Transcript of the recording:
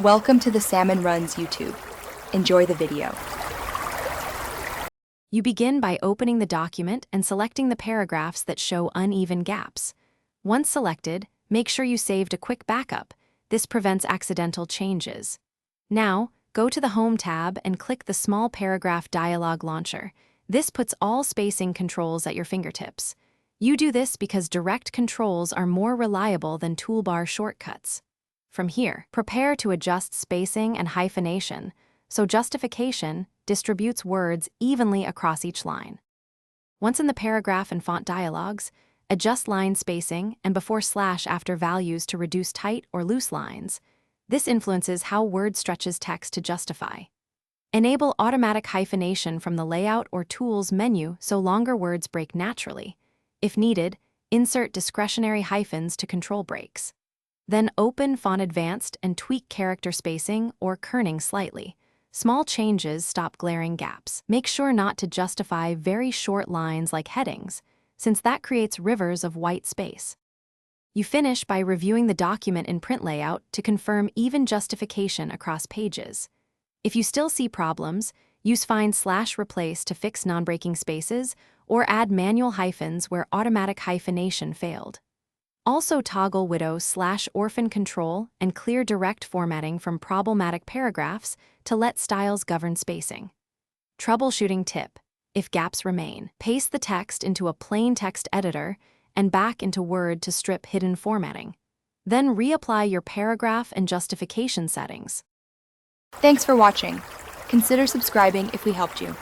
Welcome to the Salmon Runs YouTube. Enjoy the video. You begin by opening the document and selecting the paragraphs that show uneven gaps. Once selected, make sure you saved a quick backup. This prevents accidental changes. Now, go to the Home tab and click the small paragraph dialog launcher. This puts all spacing controls at your fingertips. You do this because direct controls are more reliable than toolbar shortcuts. From here, prepare to adjust spacing and hyphenation, so justification distributes words evenly across each line. Once in the paragraph and font dialogues, adjust line spacing and before slash after values to reduce tight or loose lines. This influences how word stretches text to justify. Enable automatic hyphenation from the Layout or Tools menu so longer words break naturally. If needed, insert discretionary hyphens to control breaks. Then open Font Advanced and tweak character spacing or kerning slightly. Small changes stop glaring gaps. Make sure not to justify very short lines like headings, since that creates rivers of white space. You finish by reviewing the document in print layout to confirm even justification across pages. If you still see problems, use find/replace to fix non-breaking spaces or add manual hyphens where automatic hyphenation failed. Also toggle widow/orphan control and clear direct formatting from problematic paragraphs to let styles govern spacing. Troubleshooting tip: if gaps remain, paste the text into a plain text editor and back into Word to strip hidden formatting. Then reapply your paragraph and justification settings. Thanks for watching. Consider subscribing if we helped you.